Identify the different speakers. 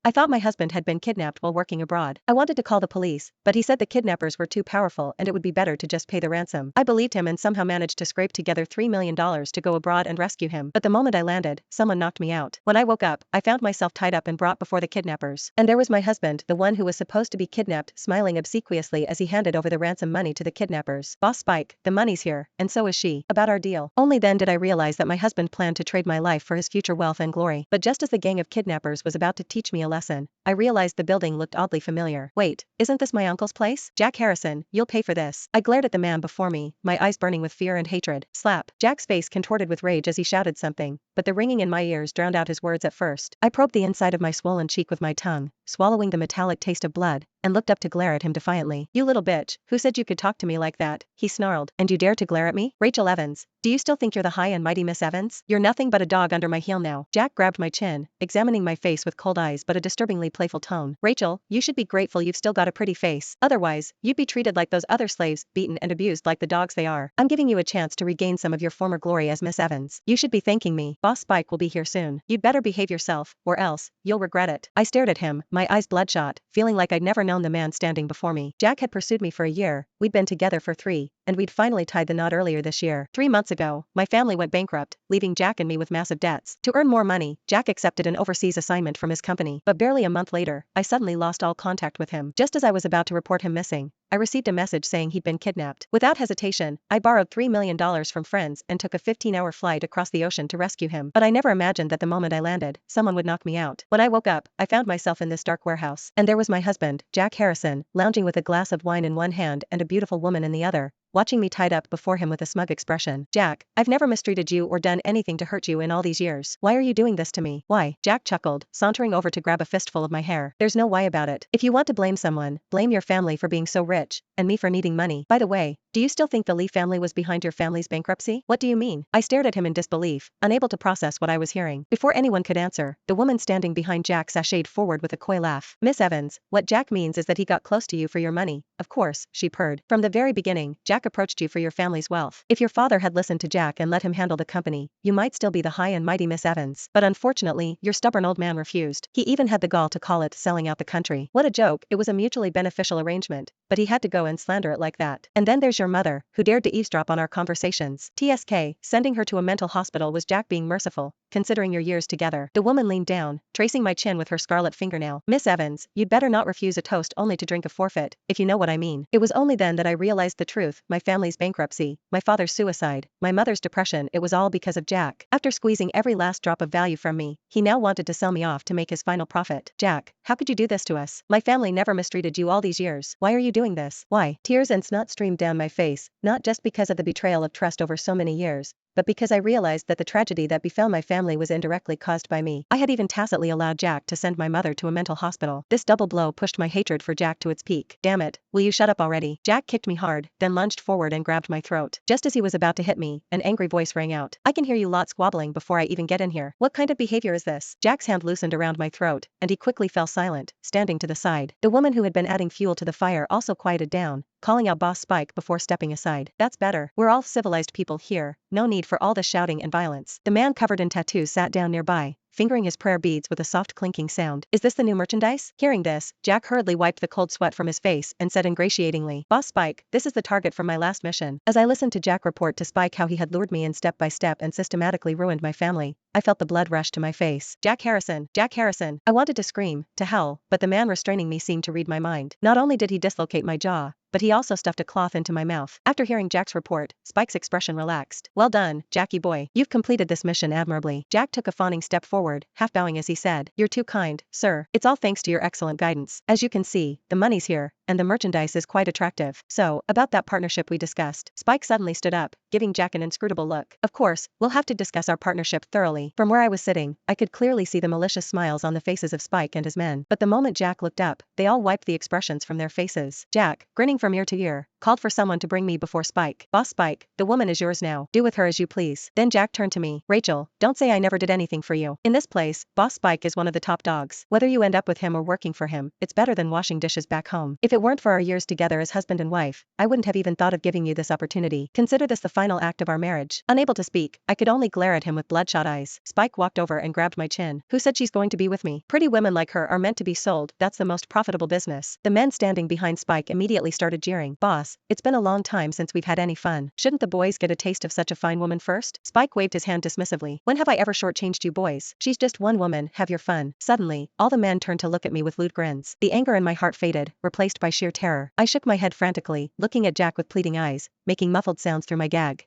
Speaker 1: I thought my husband had been kidnapped while working abroad. I wanted to call the police, but he said the kidnappers were too powerful and it would be better to just pay the ransom. I believed him and somehow managed to scrape together $3 million to go abroad and rescue him. But the moment I landed, someone knocked me out. When I woke up, I found myself tied up and brought before the kidnappers. And there was my husband, the one who was supposed to be kidnapped, smiling obsequiously as he handed over the ransom money to the kidnappers. Boss Spike, the money's here, and so is she. About our deal. Only then did I realize that my husband planned to trade my life for his future wealth and glory. But just as the gang of kidnappers was about to teach me a lesson, I realized the building looked oddly familiar. Wait, isn't this my uncle's place? Jack Harrison, you'll pay for this. I glared at the man before me, my eyes burning with fear and hatred. Slap. Jack's face contorted with rage as he shouted something, but the ringing in my ears drowned out his words at first. I probed the inside of my swollen cheek with my tongue, swallowing the metallic taste of blood, and looked up to glare at him defiantly. You little bitch, who said you could talk to me like that? He snarled. And you dare to glare at me? Rachel Evans, do you still think you're the high and mighty Miss Evans? You're nothing but a dog under my heel now. Jack grabbed my chin, examining my face with cold eyes but a disturbingly playful tone. Rachel, you should be grateful you've still got a pretty face. Otherwise, you'd be treated like those other slaves, beaten and abused like the dogs they are. I'm giving you a chance to regain some of your former glory as Miss Evans. You should be thanking me. Boss Spike will be here soon. You'd better behave yourself, or else, you'll regret it. I stared at him, my eyes bloodshot, feeling like I'd never known the man standing before me. Jack had pursued me for a year, we'd been together for 3, and we'd finally tied the knot earlier this year. 3 months ago, my family went bankrupt, leaving Jack and me with massive debts. To earn more money, Jack accepted an overseas assignment from his company, but barely a month later, I suddenly lost all contact with him. Just as I was about to report him missing, I received a message saying he'd been kidnapped. Without hesitation, I borrowed $3 million from friends and took a 15-hour flight across the ocean to rescue him. But I never imagined that the moment I landed, someone would knock me out. When I woke up, I found myself in this dark warehouse. And there was my husband, Jack Harrison, lounging with a glass of wine in one hand and a beautiful woman in the other, watching me tied up before him with a smug expression. Jack, I've never mistreated you or done anything to hurt you in all these years. Why are you doing this to me? Why? Jack chuckled, sauntering over to grab a fistful of my hair. There's no why about it. If you want to blame someone, blame your family for being so rich, and me for needing money. By the way, do you still think the Lee family was behind your family's bankruptcy? What do you mean? I stared at him in disbelief, unable to process what I was hearing. Before anyone could answer, the woman standing behind Jack sashayed forward with a coy laugh. Miss Evans, what Jack means is that he got close to you for your money. Of course, she purred. From the very beginning, Jack approached you for your family's wealth. If your father had listened to Jack and let him handle the company, you might still be the high and mighty Miss Evans. But unfortunately, your stubborn old man refused. He even had the gall to call it selling out the country. What a joke. It was a mutually beneficial arrangement, but he had to go and slander it like that. And then there's your mother, who dared to eavesdrop on our conversations. TSK, sending her to a mental hospital was Jack being merciful, considering your years together. The woman leaned down, tracing my chin with her scarlet fingernail. Miss Evans, you'd better not refuse a toast only to drink a forfeit, if you know what I mean. It was only then that I realized the truth. My family's bankruptcy, my father's suicide, my mother's depression, it was all because of Jack. After squeezing every last drop of value from me, he now wanted to sell me off to make his final profit. Jack, how could you do this to us? My family never mistreated you all these years. Why are you doing this? Why? Tears and snot streamed down my face, not just because of the betrayal of trust over so many years, but because I realized that the tragedy that befell my family was indirectly caused by me. I had even tacitly allowed Jack to send my mother to a mental hospital. This double blow pushed my hatred for Jack to its peak. Damn it, will you shut up already? Jack kicked me hard, then lunged forward and grabbed my throat. Just as he was about to hit me, an angry voice rang out. I can hear you lot squabbling before I even get in here. What kind of behavior is this? Jack's hand loosened around my throat, and he quickly fell silent, standing to the side. The woman who had been adding fuel to the fire also quieted down, calling out Boss Spike before stepping aside. That's better. We're all civilized people here, no need for all the shouting and violence. The man covered in tattoos sat down nearby, fingering his prayer beads with a soft clinking sound. Is this the new merchandise? Hearing this, Jack hurriedly wiped the cold sweat from his face and said ingratiatingly, Boss Spike, this is the target from my last mission. As I listened to Jack report to Spike how he had lured me in step by step and systematically ruined my family, I felt the blood rush to my face. Jack Harrison, Jack Harrison. I wanted to scream, to hell, but the man restraining me seemed to read my mind. Not only did he dislocate my jaw, but he also stuffed a cloth into my mouth. After hearing Jack's report, Spike's expression relaxed. Well done, Jackie boy. You've completed this mission admirably. Jack took a fawning step forward, half bowing as he said, You're too kind, sir. It's all thanks to your excellent guidance. As you can see, the money's here, and the merchandise is quite attractive. So, about that partnership we discussed. Spike suddenly stood up, giving Jack an inscrutable look. Of course, we'll have to discuss our partnership thoroughly. From where I was sitting, I could clearly see the malicious smiles on the faces of Spike and his men. But the moment Jack looked up, they all wiped the expressions from their faces. Jack, grinning from ear to ear, called for someone to bring me before Spike. Boss Spike, the woman is yours now. Do with her as you please. Then Jack turned to me. Rachel, don't say I never did anything for you. In this place, Boss Spike is one of the top dogs. Whether you end up with him or working for him, it's better than washing dishes back home. If it weren't for our years together as husband and wife, I wouldn't have even thought of giving you this opportunity. Consider this the final act of our marriage." Unable to speak, I could only glare at him with bloodshot eyes. Spike walked over and grabbed my chin. "Who said she's going to be with me? Pretty women like her are meant to be sold, that's the most profitable business." The men standing behind Spike immediately started jeering. "Boss, it's been a long time since we've had any fun. Shouldn't the boys get a taste of such a fine woman first?" Spike waved his hand dismissively. "When have I ever shortchanged you boys? She's just one woman, have your fun." Suddenly, all the men turned to look at me with lewd grins. The anger in my heart faded, replaced by sheer terror. I shook my head frantically, looking at Jack with pleading eyes, making muffled sounds through my gag.